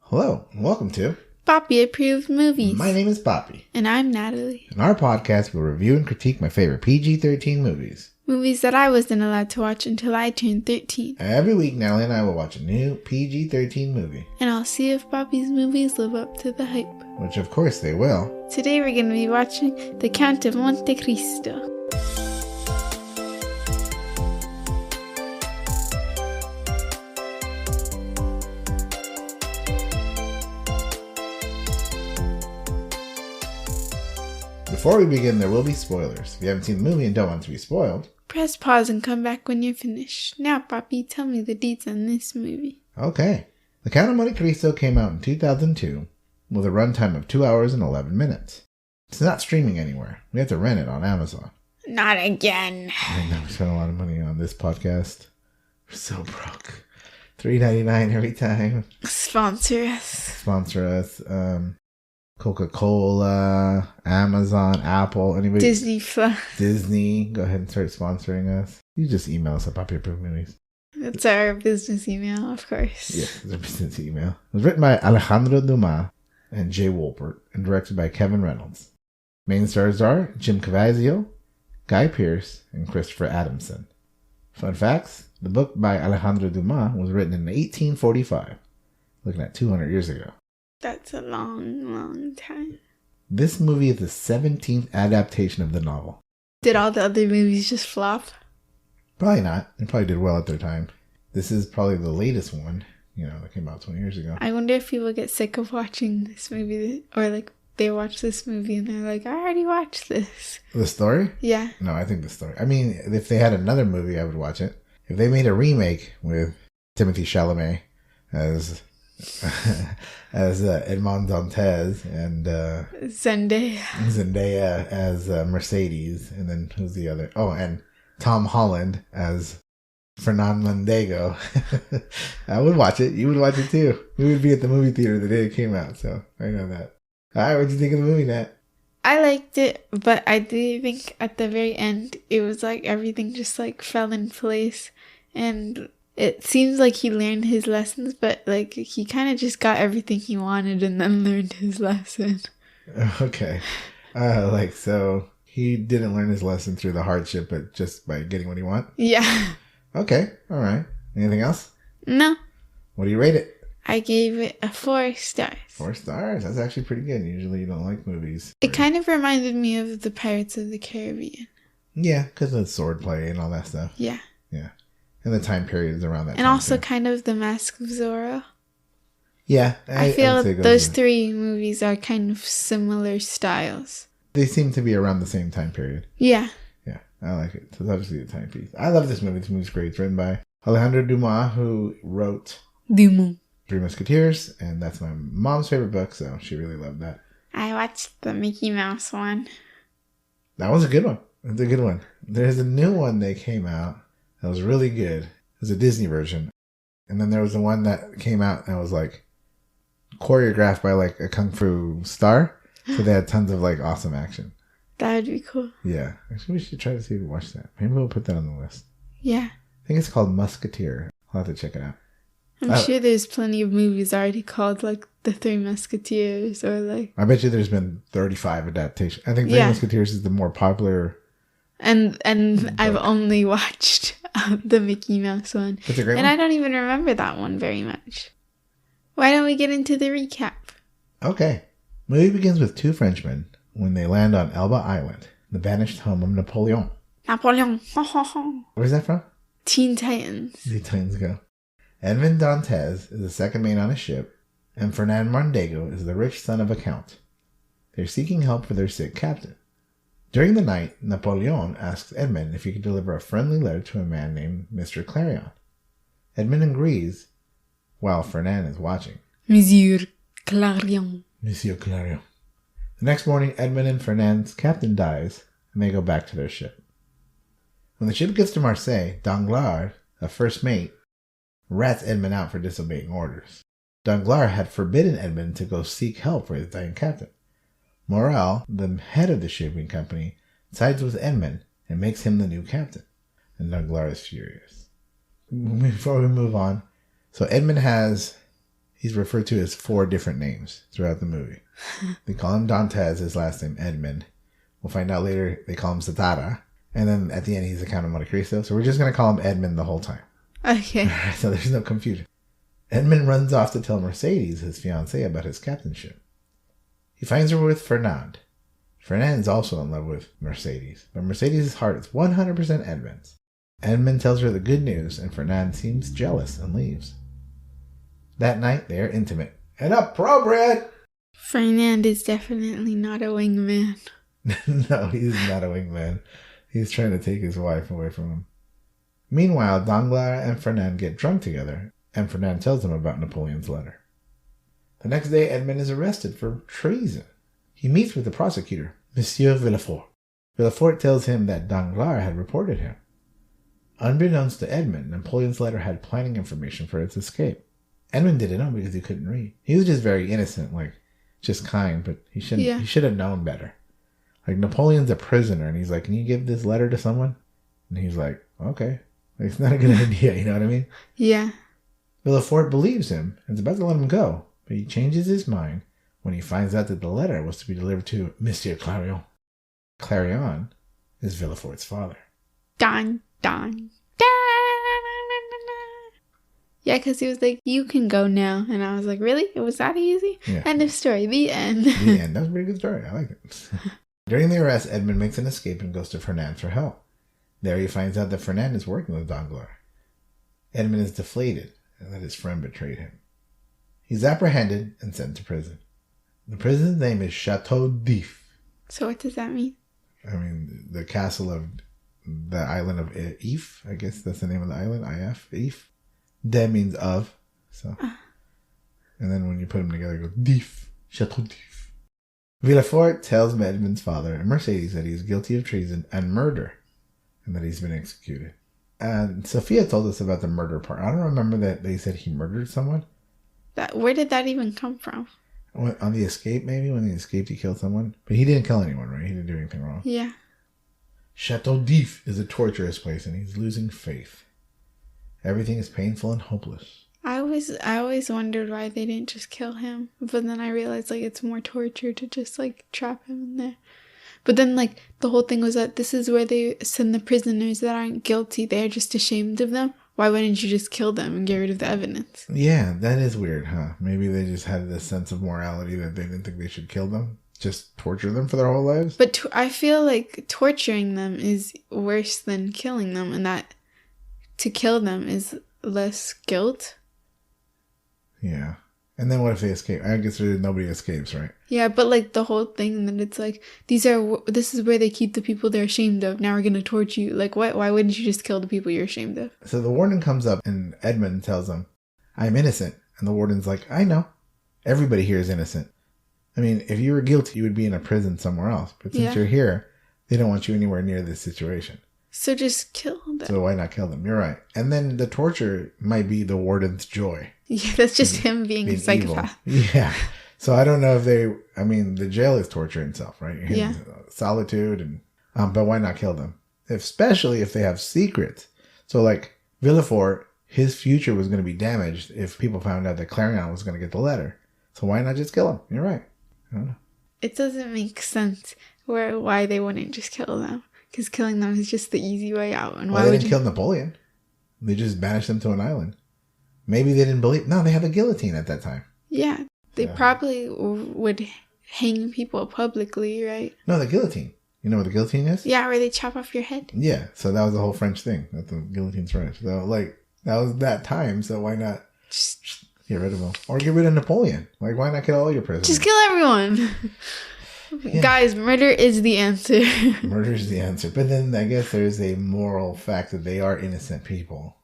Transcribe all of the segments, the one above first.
Hello, and welcome to Papi Approved Movies. My name is Papi. And I'm Natalie. In our podcast, we'll review and critique my favorite PG-13 movies. Movies that I wasn't allowed to watch until I turned 13. Every week, Natalie and I will watch a new PG-13 movie. And I'll see if Papi's movies live up to the hype. Which, of course, they will. Today we're going to be watching The Count of Monte Cristo. Before we begin, there will be spoilers. If you haven't seen the movie and don't want to be spoiled, press pause and come back when you're finished. Now, Papi, tell me the deets on this movie. Okay. The Count of Monte Cristo came out in 2002 with a runtime of 2 hours and 11 minutes. It's not streaming anywhere. We have to rent it on Amazon. Not again. I know we spent a lot of money on this podcast. We're so broke. $3.99 every time. Sponsor us. Sponsor us. Coca-Cola, Amazon, Apple, anybody? Disney. Go ahead and start sponsoring us. You just email us at Papi Approved Movies. It's our business email, of course. Yes, it's our business email. It was written by Alejandro Dumas and Jay Wolpert and directed by Kevin Reynolds. Main stars are Jim Caviezel, Guy Pearce, and Christopher Adamson. Fun facts, the book by Alejandro Dumas was written in 1845, looking at 200 years ago. That's a long, long time. This movie is the 17th adaptation of the novel. Did all the other movies just flop? Probably not. They probably did well at their time. This is probably the latest one, that came out 20 years ago. I wonder if people get sick of watching this movie, or they watch this movie and they're like, I already watched this. The story? Yeah. No, I think the story. I mean, if they had another movie, I would watch it. If they made a remake with Timothée Chalamet as Edmond Dantes and Zendaya as Mercedes, and then who's the other? Oh, and Tom Holland as Fernando Mondego. I would watch it. You would watch it too. We would be at the movie theater the day it came out, so I know that. All right, what'd you think of the movie, Nat? I liked it, but I did think at the very end it was like everything just fell in place, and it seems like he learned his lessons, but he kind of just got everything he wanted and then learned his lesson. Okay. So he didn't learn his lesson through the hardship, but just by getting what he wants? Yeah. Okay. All right. Anything else? No. What do you rate it? I gave it a 4 stars. 4 stars? That's actually pretty good. Usually you don't like movies. It kind of reminded me of the Pirates of the Caribbean. Yeah, because of swordplay and all that stuff. Yeah. Yeah. And the time period is around that time. And also too. kind of The Mask of Zorro. Yeah. I feel those three movies are kind of similar styles. They seem to be around the same time period. Yeah. Yeah. I like it. So it's obviously a timepiece. I love this movie. This movie's great. It's written by Alejandro Dumas, who wrote Three Musketeers, and that's my mom's favorite book, so she really loved that. I watched the Mickey Mouse one. That was a good one. It's a good one. There's a new one that came out that was really good. It was a Disney version. And then there was the one that came out that was choreographed by a kung fu star. So they had tons of awesome action. That would be cool. Yeah. Actually, we should try to see if we watch that. Maybe we'll put that on the list. Yeah. I think it's called Musketeer. I'll have to check it out. I'm sure there's plenty of movies already called The Three Musketeers or I bet you there's been 35 adaptations. I think Three Musketeers is the more popular. And I've only watched the Mickey Mouse one. It's a great one. And I don't even remember that one very much. Why don't we get into the recap? Okay. Movie begins with two Frenchmen when they land on Elba Island, the banished home of Napoleon. Napoleon. Where's that from? Teen Titans. Teen Titans Go. Edmond Dantes is the second mate on a ship, and Fernand Mondego is the rich son of a count. They're seeking help for their sick captain. During the night, Napoleon asks Edmond if he can deliver a friendly letter to a man named Mr. Clarion. Edmond agrees, while Fernand is watching. Monsieur Clarion. Monsieur Clarion. The next morning, Edmond and Fernand's captain dies, and they go back to their ship. When the ship gets to Marseille, Danglars, a first mate, rats Edmond out for disobeying orders. Danglars had forbidden Edmond to go seek help for his dying captain. Morel, the head of the shipping company, sides with Edmond and makes him the new captain. And Danglars is furious. Before we move on, so Edmond has He's referred to as 4 different names throughout the movie. They call him Dantes, his last name Edmund. We'll find out later they call him Satara. And then at the end, he's the Count of Monte Cristo. So we're just going to call him Edmund the whole time. Okay. So there's no confusion. Edmund runs off to tell Mercedes, his fiancée, about his captainship. He finds her with Fernand. Fernand's also in love with Mercedes, but Mercedes' heart is 100% Edmund's. Edmund tells her the good news, and Fernand seems jealous and leaves. That night, they are intimate. And appropriate! Fernand is definitely not a wingman. No, he's not a wingman. He's trying to take his wife away from him. Meanwhile, Danglars and Fernand get drunk together, and Fernand tells them about Napoleon's letter. The next day, Edmund is arrested for treason. He meets with the prosecutor, Monsieur Villefort. Villefort tells him that Danglars had reported him. Unbeknownst to Edmund, Napoleon's letter had planning information for its escape. Edmund didn't know because he couldn't read. He was just very innocent, just kind, but he should have known better. Napoleon's a prisoner, and he's like, can you give this letter to someone? And he's like, okay. It's not a good idea, you know what I mean? Yeah. Villefort believes him and is about to let him go, but he changes his mind when he finds out that the letter was to be delivered to Monsieur Clarion. Clarion is Villefort's father. Dun, dun, dun. Yeah, because he was like, you can go now. And I was like, really? It was that easy? Yeah. End of story. The end. The end. That was a pretty good story. I like it. During the arrest, Edmund makes an escape and goes to Fernand for help. There he finds out that Fernand is working with Danglars. Edmund is deflated and that his friend betrayed him. He's apprehended and sent to prison. The prison's name is Chateau d'If. So what does that mean? I mean, the castle of the island of If. I guess that's the name of the island. If. If. De means of. So. And then when you put them together, you go D'If. Chateau d'If. Villefort tells Edmund's father and Mercedes that he is guilty of treason and murder, and that he's been executed. And Sophia told us about the murder part. I don't remember that they said he murdered someone. Where did that even come from? On the escape, maybe? When he escaped, he killed someone. But he didn't kill anyone, right? He didn't do anything wrong. Yeah. Chateau d'If is a torturous place, and he's losing faith. Everything is painful and hopeless. I always wondered why they didn't just kill him. But then I realized, it's more torture to just, trap him in there. But then, the whole thing was that this is where they send the prisoners that aren't guilty. They're just ashamed of them. Why wouldn't you just kill them and get rid of the evidence? Yeah, that is weird, huh? Maybe they just had this sense of morality that they didn't think they should kill them. Just torture them for their whole lives? But I feel like torturing them is worse than killing them. And that to kill them is less guilt. Yeah. And then what if they escape? I guess nobody escapes, right? Yeah, but the whole thing that it's this is where they keep the people they're ashamed of. Now we're going to torture you. What? Why wouldn't you just kill the people you're ashamed of? So the warden comes up and Edmund tells him, I'm innocent. And the warden's like, I know. Everybody here is innocent. I mean, if you were guilty, you would be in a prison somewhere else. But since you're here, they don't want you anywhere near this situation. So just kill them. So why not kill them? You're right. And then the torture might be the warden's joy. Yeah, that's just him being a psychopath. Evil. Yeah. So I don't know if the jail is torture itself, right? Yeah. Solitude but why not kill them? Especially if they have secrets. So Villefort, his future was going to be damaged if people found out that Clarion was going to get the letter. So why not just kill him? You're right. I don't know. It doesn't make sense why they wouldn't just kill them. Because killing them is just the easy way out. And why they didn't kill Napoleon. They just banished him to an island. Maybe they didn't believe. No, they had the guillotine at that time. Yeah. They probably would hang people publicly, right? No, the guillotine. You know what the guillotine is? Yeah, where they chop off your head. Yeah. So that was the whole French thing. That the guillotine's French. So that was that time. So why not just get rid of him? Or get rid of Napoleon. Why not kill all your prisoners? Just kill everyone. Yeah. Guys, murder is the answer. Murder is the answer. But then I guess there's a moral fact that they are innocent people.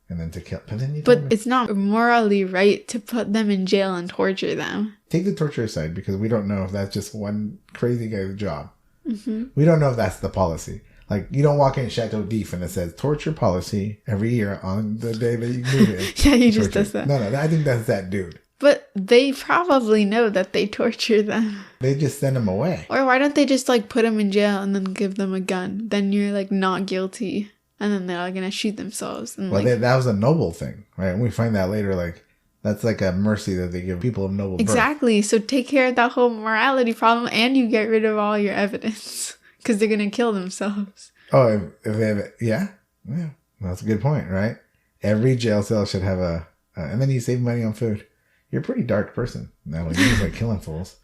And then to kill. But it's not morally right to put them in jail and torture them. Take the torture aside because we don't know if that's just one crazy guy's job. Mm-hmm. We don't know if that's the policy. You don't walk in Chateau d'If and it says torture policy every year on the day that you move it. Yeah, he just does that. No, I think that's that dude. But they probably know that they torture them. They just send them away. Or why don't they just put them in jail and then give them a gun? Then you're not guilty. And then they're going to shoot themselves. And that was a noble thing, right? And we find that later, That's like a mercy that they give people of noble birth. Exactly. So take care of that whole morality problem and you get rid of all your evidence. Because they're going to kill themselves. Oh, if they have... Yeah. That's a good point, right? Every jail cell should have a... and then you save money on food. You're a pretty dark person. Now, when you're like killing fools.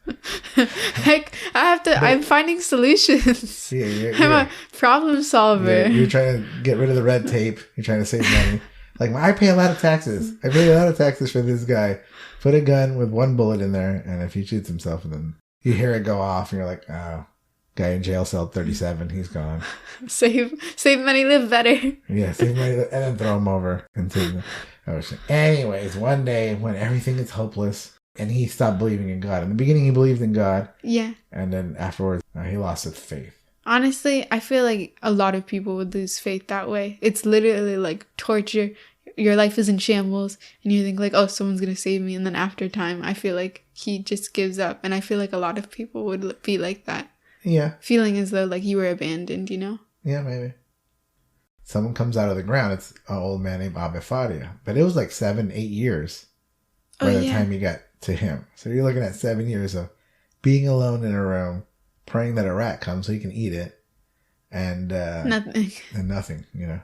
Heck, I'm finding solutions. Yeah, I'm a problem solver. You're trying to get rid of the red tape. You're trying to save money. Like, I pay a lot of taxes. I pay a lot of taxes for this guy. Put a gun with one bullet in there, and if he shoots himself, then you hear it go off, and you're like, oh, guy in jail cell 37, he's gone. Save money, live better. Yeah, save money, and then throw him over into the ocean. Anyways, one day when everything is hopeless, and he stopped believing in God. In the beginning, he believed in God. Yeah. And then afterwards, he lost his faith. Honestly, I feel like a lot of people would lose faith that way. It's literally like torture. Your life is in shambles and you think like, oh, someone's going to save me. And then after time, I feel like he just gives up. And I feel like a lot of people would be like that. Yeah. Feeling as though like you were abandoned, you know? Yeah, maybe. Someone comes out of the ground. It's an old man named Ave Faria. But it was like 7-8 years by the time you got to him. So you're looking at 7 years of being alone in a room, praying that a rat comes so you can eat it. And nothing. And nothing, you know.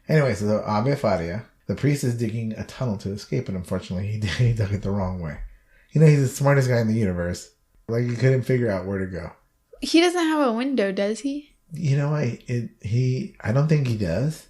Anyway, so Ave Faria, the priest is digging a tunnel to escape, and unfortunately he dug it the wrong way. You know, he's the smartest guy in the universe. Like, he couldn't figure out where to go. He doesn't have a window, does he? You know, I don't think he does.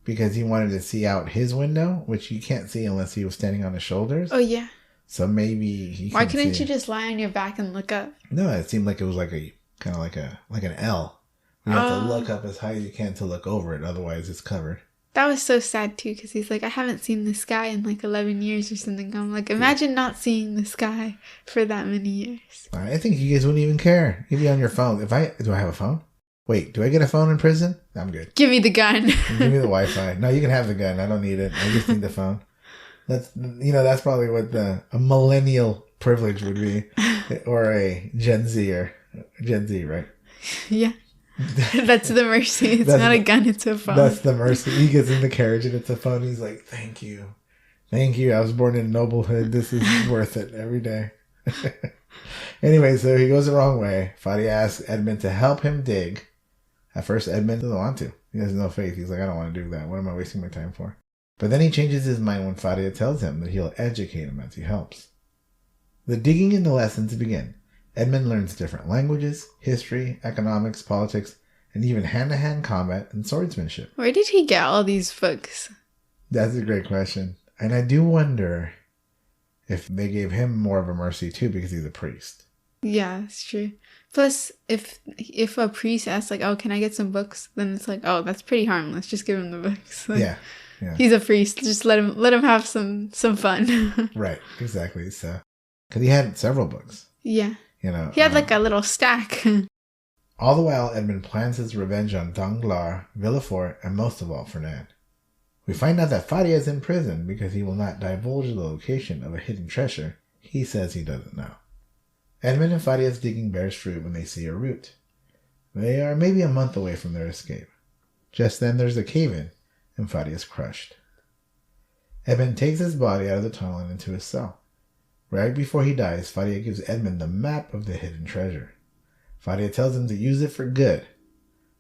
Because he wanted to see out his window, which you can't see unless he was standing on his shoulders. Oh, yeah. So maybe he Why couldn't you just lie on your back and look up? No, it seemed like it was like a kind of like an L. You have to look up as high as you can to look over it. Otherwise, it's covered. That was so sad, too, because he's like, I haven't seen the sky in like 11 years or something. I'm like, imagine not seeing the sky for that many years. I think you guys wouldn't even care. You'd be on your phone. Do I have a phone? Wait, do I get a phone in prison? I'm good. Give me the gun. Give me the Wi-Fi. No, you can have the gun. I don't need it. I just need the phone. That's probably what a millennial privilege would be. Or a Gen Z, right? Yeah. That's the mercy. It's not a gun, it's a phone. That's the mercy. He gets in the carriage and it's a phone. He's like, thank you. Thank you. I was born in noblehood. This is worth it every day. Anyway, so he goes the wrong way. Fadia asks Edmund to help him dig. At first, Edmund doesn't want to. He has no faith. He's like, I don't want to do that. What am I wasting my time for? But then he changes his mind when Fadia tells him that he'll educate him as he helps. The digging and the lessons begin. Edmund learns different languages, history, economics, politics, and even hand-to-hand combat and swordsmanship. Where did he get all these books? That's a great question. And I do wonder if they gave him more of a mercy too because he's a priest. Yeah, that's true. Plus, if a priest asks like, oh, can I get some books? Then it's like, oh, that's pretty harmless. Just give him the books. Like, yeah. He's a priest. Just let him have some fun. Right, exactly. So, because he had several books. Yeah. You know, he had like a little stack. All the while, Edmund plans his revenge on Danglars, Villefort, and most of all, Fernand. We find out that Fadia is in prison because he will not divulge the location of a hidden treasure he says he doesn't know. Edmund and Fadia's digging bears fruit when they see a root. They are maybe a month away from their escape. Just then there's a cave-in, and Fadia's crushed. Edmund takes his body out of the tunnel and into his cell. Right before he dies, Fadia gives Edmund the map of the hidden treasure. Fadia tells him to use it for good.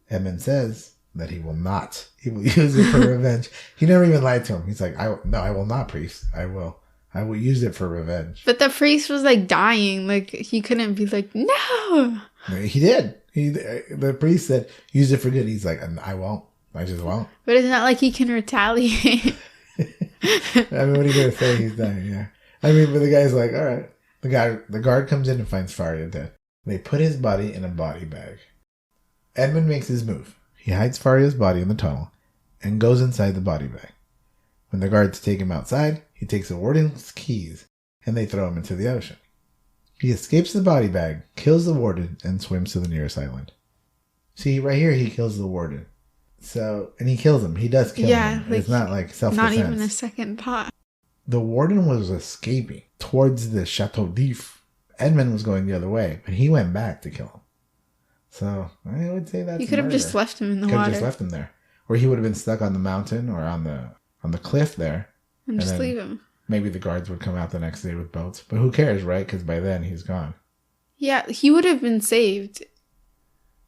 Edmund says that he will not. He will use it for revenge. He never even lied to him. He's like, I will not, priest. I will use it for revenge. But the priest was like dying. Like, he couldn't be like, no. He did. The priest said, use it for good. He's like, I won't. I just won't. But it's not like he can retaliate. I mean, what are you going to say? He's dying, yeah. I mean, but the guy's like, all right. The guard comes in and finds Fadia dead. They put his body in a body bag. Edmund makes his move. He hides Faria's body in the tunnel and goes inside the body bag. When the guards take him outside, he takes the warden's keys and they throw him into the ocean. He escapes the body bag, kills the warden, and swims to the nearest island. See, right here he kills the warden. So, and he kills him. He does kill him. Like, it's not like self-defense. Not even a second thought. The warden was escaping towards the Chateau d'If. Edmund was going the other way, but he went back to kill him. So, I would say that's You could have just left him in the water. Could have just left him there. Or he would have been stuck on the mountain or on the cliff there. And just leave him. Maybe the guards would come out the next day with boats. But who cares, right? Because by then he's gone. Yeah, he would have been saved.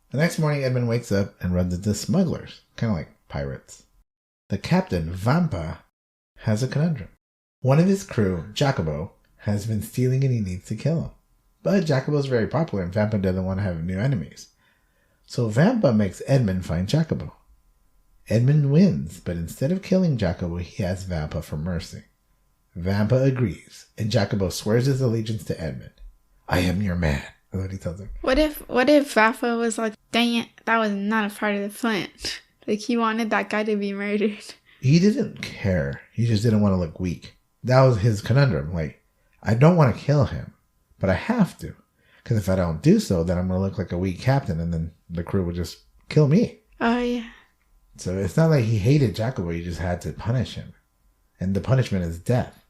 The next morning, Edmund wakes up and runs into smugglers, kind of like pirates. The captain, Vampa, has a conundrum. One of his crew, Jacobo, has been stealing and he needs to kill him. But Jacobo's very popular and Vampa doesn't want to have new enemies. So Vampa makes Edmund find Jacobo. Edmund wins, but instead of killing Jacobo, he asks Vampa for mercy. Vampa agrees, and Jacobo swears his allegiance to Edmund. I am your man. That's what he tells him. What if Vampa was like, dang it, that was not a part of the plan. Like, he wanted that guy to be murdered. He didn't care. He just didn't want to look weak. That was his conundrum. Like, I don't want to kill him, but I have to. Because if I don't do so, then I'm going to look like a weak captain, and then the crew would just kill me. Oh, yeah. So it's not like he hated Jacobo. He just had to punish him. And the punishment is death.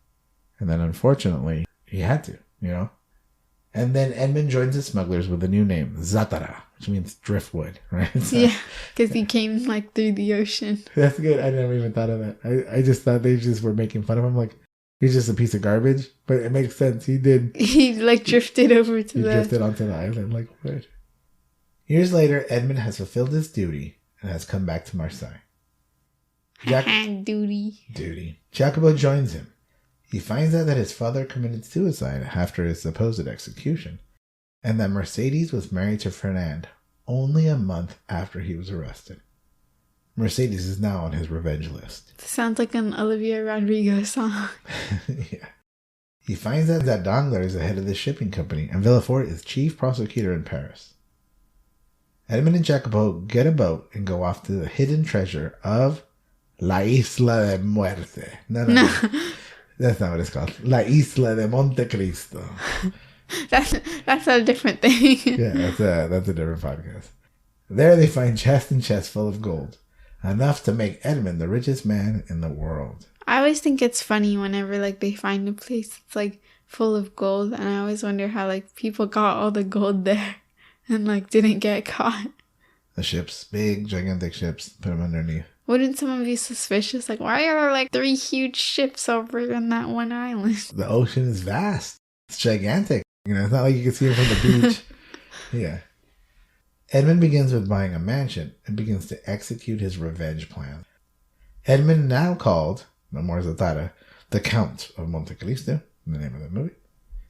And then, unfortunately, he had to, you know? And then Edmund joins the smugglers with a new name, Zatara, which means driftwood, right? So, yeah, because he came, like, through the ocean. That's good. I never even thought of that. I just thought they just were making fun of him. Like, he's just a piece of garbage. But it makes sense. He did. He, like, drifted over to He drifted onto the island, like, what? Years later, Edmund has fulfilled his duty and has come back to Marseille. Duty. Jacobo joins him. He finds out that his father committed suicide after his supposed execution, and that Mercedes was married to Fernand only a month after he was arrested. Mercedes is now on his revenge list. Sounds like an Olivia Rodrigo song. Yeah. He finds out that Danglars is the head of the shipping company, and Villefort is chief prosecutor in Paris. Edmund and Jacobo get a boat and go off to the hidden treasure of La Isla de Muerte. No. That's not what it's called. La Isla de Monte Cristo. That's a different thing. Yeah, that's a different podcast. There they find chest and chest full of gold. Enough to make Edmund the richest man in the world. I always think it's funny whenever, like, they find a place that's, like, full of gold. And I always wonder how, like, people got all the gold there and, like, didn't get caught. The ships, big, gigantic ships, put them underneath. Wouldn't someone be suspicious? Like, why are there, like, 3 huge ships over in that one island? The ocean is vast. It's gigantic. You know, it's not like you can see it from the beach. Yeah. Edmund begins with buying a mansion and begins to execute his revenge plan. Edmund, now called, no more Zatara, the Count of Monte Cristo, the name of the movie,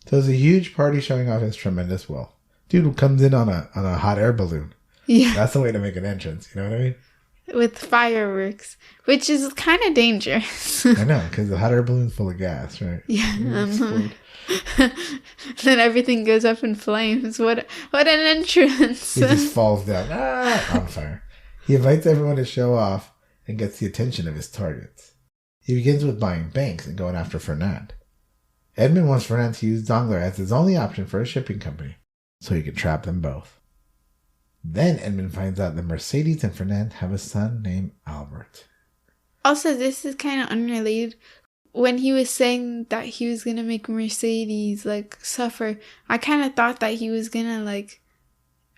throws a huge party showing off his tremendous wealth. Dude comes in on a hot air balloon. Yeah. That's the way to make an entrance, you know what I mean? With fireworks, which is kind of dangerous. I know, because the hot air balloon's full of gas, right? Yeah. Then everything goes up in flames. What an entrance. He just falls down, on fire. He invites everyone to show off and gets the attention of his targets. He begins with buying banks and going after Fernand. Edmund wants Fernand to use Danglars as his only option for a shipping company, so he can trap them both. Then Edmund finds out that Mercedes and Fernand have a son named Albert. Also, this is kind of unrelated. When he was saying that he was going to make Mercedes, like, suffer, I kind of thought that he was going to, like,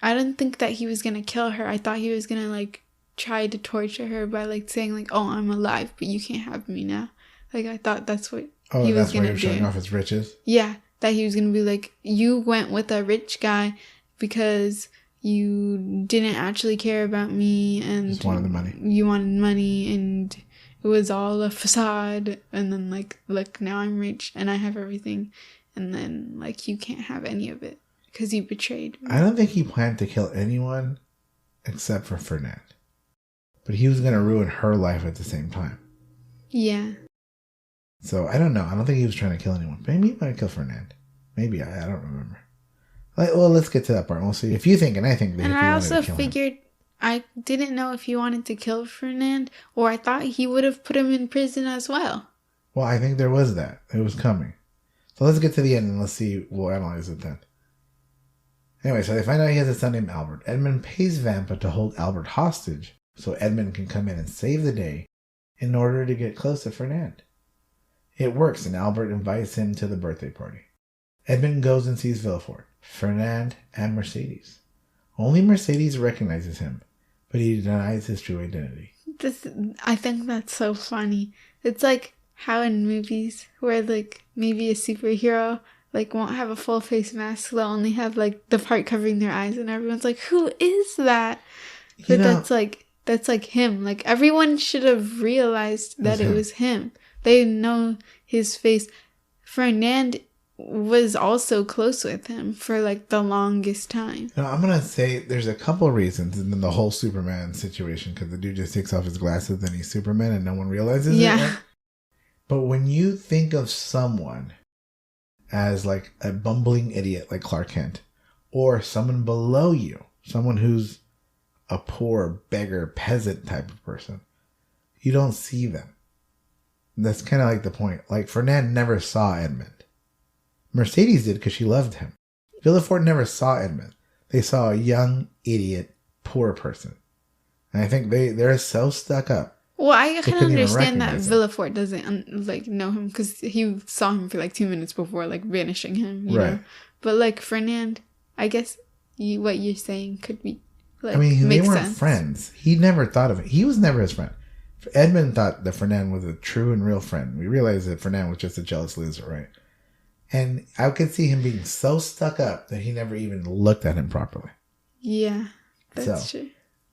I didn't think that he was going to kill her. I thought he was going to, like, try to torture her by, like, saying, like, oh, I'm alive, but you can't have me now. Like, I thought that's what he was going to do. Oh, that's why he was showing off his riches? Yeah, that he was going to be like, you went with a rich guy because you didn't actually care about me and just wanted the money. You wanted money and it was all a facade. And then, like, look, now I'm rich and I have everything. And then, like, you can't have any of it because you betrayed me. I don't think he planned to kill anyone except for Fernand. But he was going to ruin her life at the same time. Yeah. So, I don't know. I don't think he was trying to kill anyone. Maybe he might kill Fernand. Maybe. I don't remember. Well, let's get to that part. We'll see. If you think, and I think that and if he I wanted also to kill figured, I didn't know if he wanted to kill Fernand, or I thought he would have put him in prison as well. Well, I think there was that. It was coming. So let's get to the end and let's see. We'll analyze it then. Anyway, so they find out he has a son named Albert. Edmund pays Vampa to hold Albert hostage so Edmund can come in and save the day in order to get close to Fernand. It works, and Albert invites him to the birthday party. Edmund goes and sees Villefort, Fernand, and Mercedes. Only Mercedes recognizes him, but he denies his true identity. I think that's so funny. It's like how in movies where like maybe a superhero like won't have a full face mask, they'll only have like the part covering their eyes, and everyone's like, who is that? But that's like him. Like everyone should have realized that it was him. They know his face. Fernand was also close with him for like the longest time. I'm gonna say there's a couple of reasons, and then the whole Superman situation, because the dude just takes off his glasses and he's Superman and no one realizes it. Right? But when you think of someone as like a bumbling idiot like Clark Kent, or someone below you, someone who's a poor beggar peasant type of person, you don't see them. That's kind of like the point. Like Fernand never saw Edmund. Mercedes did because she loved him. Villefort never saw Edmund. They saw a young, idiot, poor person. And I think they're so stuck up. Well, I kind of understand that Villefort doesn't like know him because he saw him for like 2 minutes before like banishing him, you know? But like Fernand, I guess what you're saying could be like, they weren't friends. He never thought of it. He was never his friend. Edmund thought that Fernand was a true and real friend. We realized that Fernand was just a jealous loser, right? And I could see him being so stuck up that he never even looked at him properly. Yeah, that's true.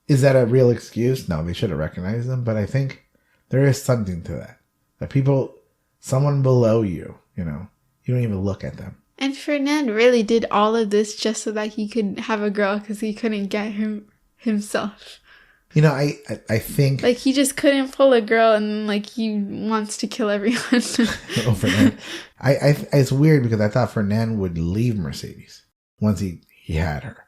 Is that a real excuse? No, they should have recognized him. But I think there is something to that. That someone below you, you don't even look at them. And Fernand really did all of this just so that he could have a girl because he couldn't get himself. I think... Like, he just couldn't pull a girl and, like, he wants to kill everyone. Fernand. It's weird because I thought Fernand would leave Mercedes once he had her.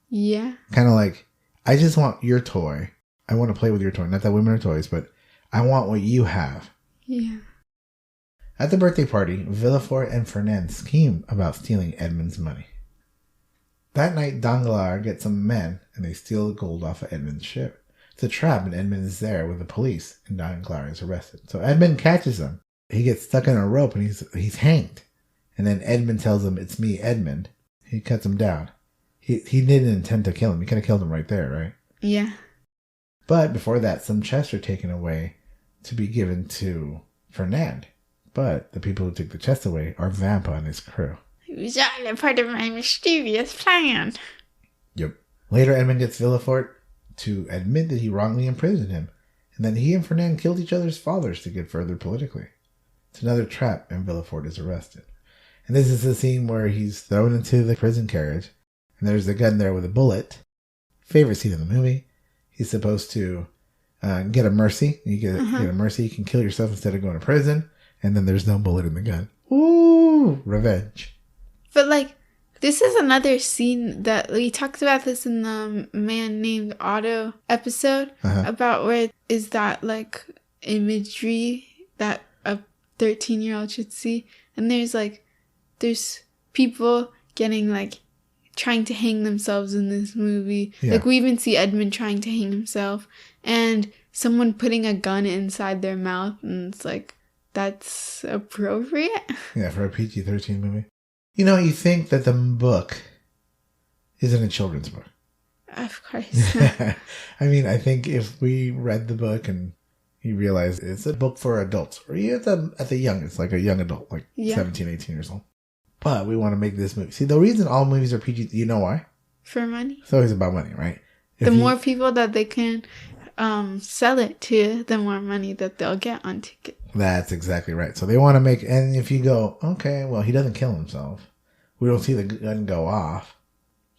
Yeah. Kind of like, I just want your toy. I want to play with your toy. Not that women are toys, but I want what you have. Yeah. At the birthday party, Villefort and Fernand scheme about stealing Edmund's money. That night, Danglars gets some men and they steal the gold off of Edmund's ship. It's a trap and Edmund is there with the police and Danglars is arrested. So Edmund catches him. He gets stuck in a rope and he's hanged. And then Edmund tells him, "It's me, Edmund." He cuts him down. He didn't intend to kill him. He could have killed him right there, right? Yeah. But before that, some chests are taken away to be given to Fernand. But the people who took the chest away are Vampa and his crew. It was all a part of my mysterious plan. Yep. Later, Edmund gets Villefort to admit that he wrongly imprisoned him, and then he and Fernand killed each other's fathers to get further politically. It's another trap, and Villefort is arrested. And this is the scene where he's thrown into the prison carriage, and there's the gun there with a bullet. Favorite scene in the movie. He's supposed to get a mercy. You get a mercy, you can kill yourself instead of going to prison, and then there's no bullet in the gun. Ooh, revenge. But, like, this is another scene that we talked about this in the Man Named Otto episode about where is that, like, imagery that a 13-year-old should see. And there's people getting, like, trying to hang themselves in this movie. Yeah. Like, we even see Edmund trying to hang himself. And someone putting a gun inside their mouth. And it's like, that's appropriate? Yeah, for a PG-13 movie. You think that the book isn't a children's book. Of course. I mean, I think if we read the book and you realize it's a book for adults, or you at the youngest, like a young adult, like 17, 18 years old. But we want to make this movie. See, the reason all movies are PG, you know why? For money. It's always about money, right? More people that they can sell it to, the more money that they'll get on tickets. That's exactly right. So they want to make, and if you go, okay, well, he doesn't kill himself. We don't see the gun go off.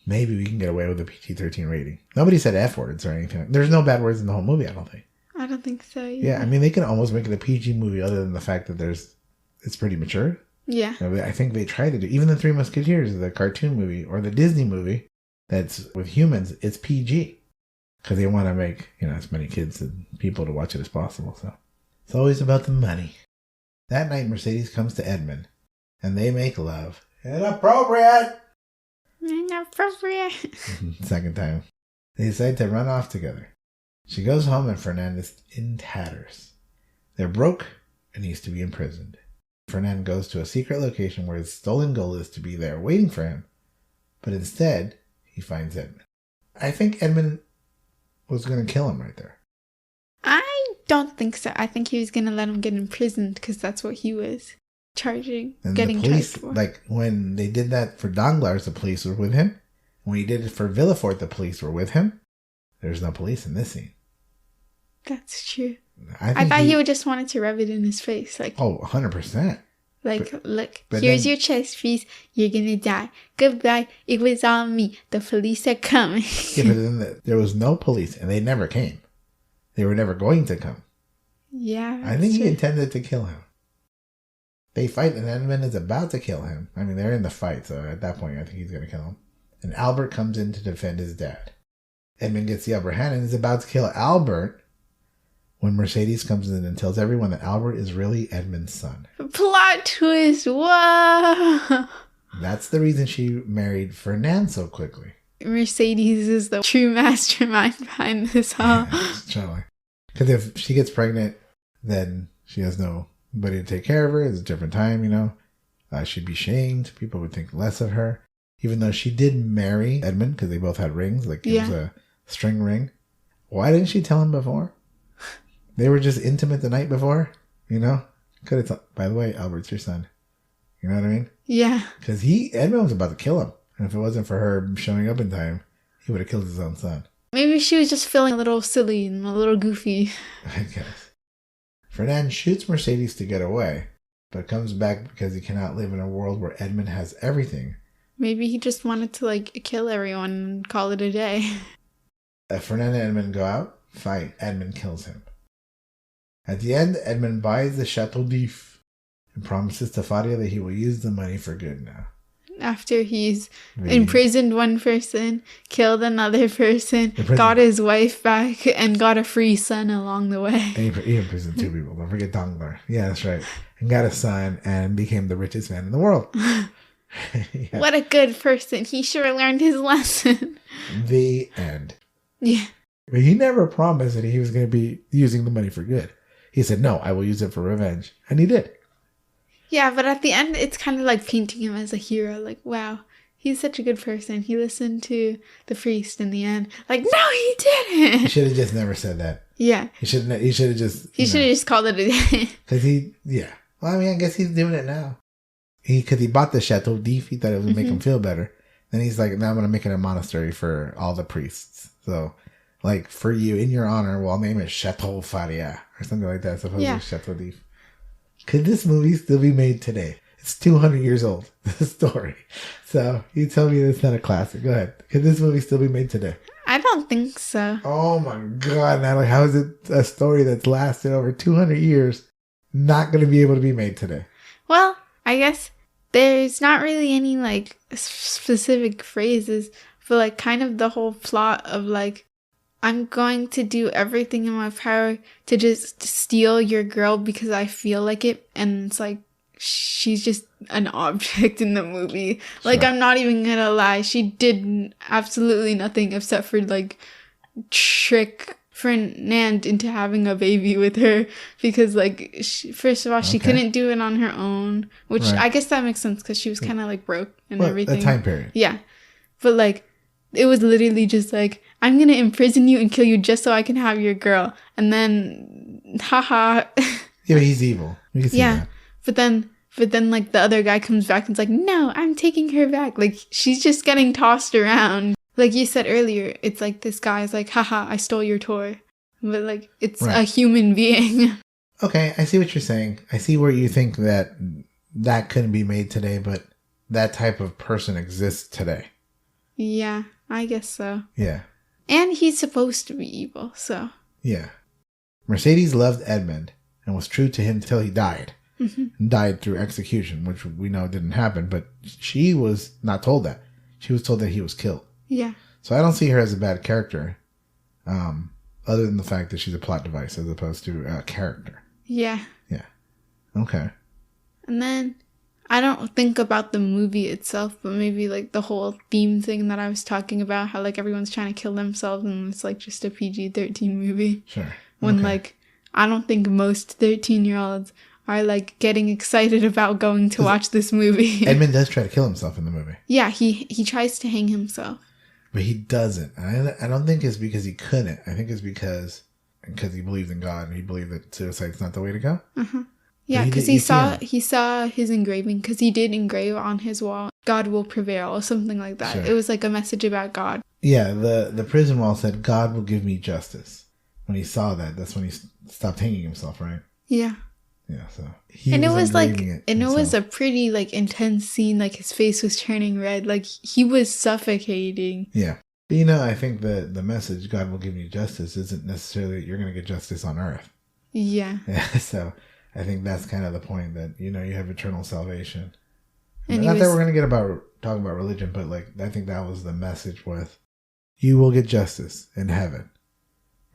Maybe we can get away with a PG-13 rating. Nobody said F words or anything. There's no bad words in the whole movie, I don't think. I don't think so either. Yeah, I mean, they can almost make it a PG movie other than the fact that it's pretty mature. Yeah. I think they try to do, even the Three Musketeers, the cartoon movie, or the Disney movie that's with humans, it's PG. Because they want to make, as many kids and people to watch it as possible, so. It's always about the money. That night, Mercedes comes to Edmund, and they make love. Inappropriate! Inappropriate. Second time. They decide to run off together. She goes home, and Fernand is in tatters. They're broke and needs to be imprisoned. Fernand goes to a secret location where his stolen gold is to be there waiting for him, but instead, he finds Edmund. I think Edmund was going to kill him right there. I don't think so. I think he was going to let him get imprisoned because that's what he was And getting the police, charged for. like when they did that for Danglars, the police were with him. When he did it for Villefort, the police were with him. There's no police in this scene. That's true. I thought he would just wanted to rub it in his face. Like, 100%. Like, look, but here's then, your chest piece. You're gonna die. Goodbye. It was all me. The police are coming. Yeah, but then there was no police, and they never came. They were never going to come. Yeah. I think he intended to kill him. They fight, and Edmund is about to kill him. I mean, they're in the fight, so at that point, I think he's going to kill him. And Albert comes in to defend his dad. Edmund gets the upper hand and is about to kill Albert when Mercedes comes in and tells everyone that Albert is really Edmund's son. Plot twist. Whoa. That's the reason she married Fernand so quickly. Mercedes is the true mastermind behind this all. Yeah, because if she gets pregnant, then she has nobody to take care of her. It's a different time, you know. She'd be shamed. People would think less of her. Even though she did marry Edmund because they both had rings, like it was a string ring. Why didn't she tell him before? They were just intimate the night before, you know? Could have by the way, Albert's your son. You know what I mean? Yeah. Because Edmund was about to kill him. And if it wasn't for her showing up in time, he would have killed his own son. Maybe she was just feeling a little silly and a little goofy. I guess. Fernand shoots Mercedes to get away, but comes back because he cannot live in a world where Edmund has everything. Maybe he just wanted to, like, kill everyone and call it a day. Fernand and Edmund go out, fight. Edmund kills him. At the end, Edmund buys the Chateau d'If and promises to Faria that he will use the money for good now. After he's imprisoned one person, killed another person, got his wife back, and got a free son along the way. And he imprisoned 2 people. Don't forget Danglars. Yeah, that's right. And got a son and became the richest man in the world. Yeah. What a good person. He sure learned his lesson. The end. Yeah. But he never promised that he was going to be using the money for good. He said, no, I will use it for revenge. And he did. Yeah, but at the end, it's kind of like painting him as a hero. Like, wow, he's such a good person. He listened to the priest in the end. Like, no, he didn't. He should have just never said that. Yeah. He should have just... He should have just called it a day. Because well, I mean, I guess he's doing it now. Because he bought the Chateau d'If. He thought it would make him feel better. Then he's like, now I'm going to make it a monastery for all the priests. So, like, for you, in your honor, well, I'll name it Chateau Faria. Or something like that. Supposedly Chateau d'If. Could this movie still be made today? It's 200 years old, the story. So, you tell me it's not a classic. Go ahead. Could this movie still be made today? I don't think so. Oh my God, Natalie. How is it a story that's lasted over 200 years not going to be able to be made today? Well, I guess there's not really any, like, specific phrases for, like, kind of the whole plot of, like, I'm going to do everything in my power to just steal your girl because I feel like it. And it's like, she's just an object in the movie. Like, I'm not even gonna lie. She did absolutely nothing except for, like, trick Fernand into having a baby with her. Because, like, first of all, she couldn't do it on her own. Which I guess that makes sense because she was kind of, like, broke and everything. The time period. Yeah. But, like, it was literally just like, I'm going to imprison you and kill you just so I can have your girl. And then, haha. Yeah, but he's evil. You can see that. But then, like, the other guy comes back and is like, no, I'm taking her back. Like, she's just getting tossed around. Like you said earlier, it's like this guy's like, haha, I stole your toy. But, like, it's a human being. Okay, I see what you're saying. I see where you think that couldn't be made today, but that type of person exists today. Yeah, I guess so. Yeah. And he's supposed to be evil, so. Yeah. Mercedes loved Edmund and was true to him till he died. And died through execution, which we know didn't happen, but she was not told that. She was told that he was killed. Yeah. So I don't see her as a bad character, other than the fact that she's a plot device as opposed to a character. Yeah. Yeah. Okay. And then I don't think about the movie itself, but maybe like the whole theme thing that I was talking about, how like everyone's trying to kill themselves and it's like just a PG-13 movie. Sure. When like, I don't think most 13-year-olds are like getting excited about going to watch this movie. Edmund does try to kill himself in the movie. Yeah, he tries to hang himself. But he doesn't. I don't think it's because he couldn't. I think it's because because he believed in God and he believed that suicide's not the way to go. Uh-huh. Yeah, because he saw his engraving, because he did engrave on his wall, "God will prevail," or something like that. Sure. It was like a message about God. Yeah, the prison wall said, "God will give me justice." When he saw that, that's when he stopped hanging himself, right? Yeah. Yeah, so it was a pretty like intense scene. Like his face was turning red, like he was suffocating. Yeah, but I think that the message "God will give you justice" isn't necessarily that you're going to get justice on earth. Yeah. So I think that's kind of the point, that you have eternal salvation. And not that we're going to get talking about religion, but like I think that was the message with, you will get justice in heaven.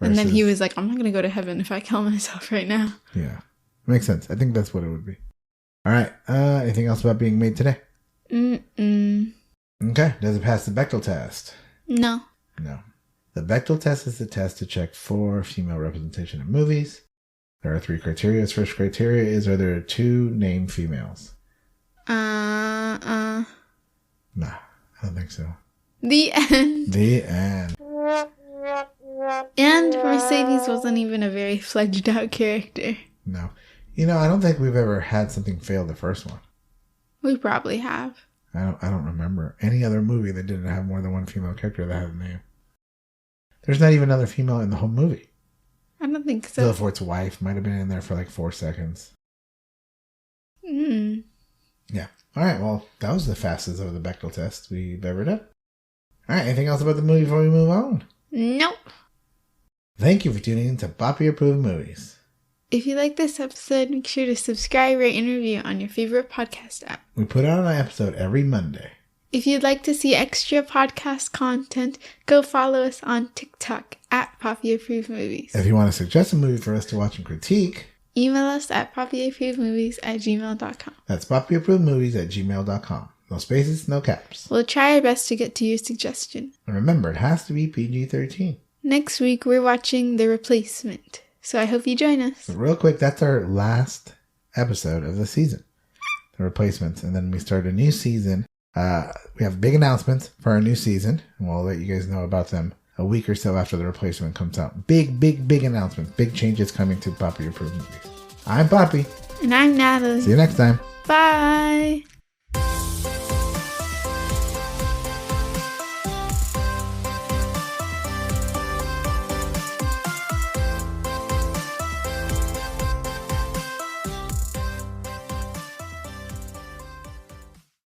And then he was like, "I'm not going to go to heaven if I kill myself right now." Yeah. Makes sense. I think that's what it would be. All right. Anything else about being made today? Okay. Does it pass the Bechdel test? No. The Bechdel test is the test to check for female representation in movies. There are 3 criteria. Its first criteria is, are there 2 named females? Nah, I don't think so. The end. The end. And Mercedes wasn't even a very fledged out character. No. I don't think we've ever had something fail the first one. We probably have. I don't remember any other movie that didn't have more than one female character that had a name. There's not even another female in the whole movie. I don't think so. Villefort's wife might have been in there for like 4 seconds. Yeah. All right. Well, that was the fastest of the Bechdel test we've ever done. All right. Anything else about the movie before we move on? Nope. Thank you for tuning in to Papi Approved Movies. If you like this episode, make sure to subscribe, rate, and review on your favorite podcast app. We put out an episode every Monday. If you'd like to see extra podcast content, go follow us on TikTok at Papi Approved Movies. If you want to suggest a movie for us to watch and critique, email us at papiapprovedmovies@gmail.com. That's papiapprovedmovies@gmail.com. No spaces, no caps. We'll try our best to get to your suggestion. And remember, it has to be PG-13. Next week, we're watching The Replacement. So I hope you join us. But real quick, that's our last episode of the season. The Replacements. And then we start a new season. We have big announcements for our new season. And we'll let you guys know about them a week or so after The Replacement comes out. Big announcements. Big changes coming to Papi Approved Movies. I'm Papi. And I'm Natalie. See you next time. Bye.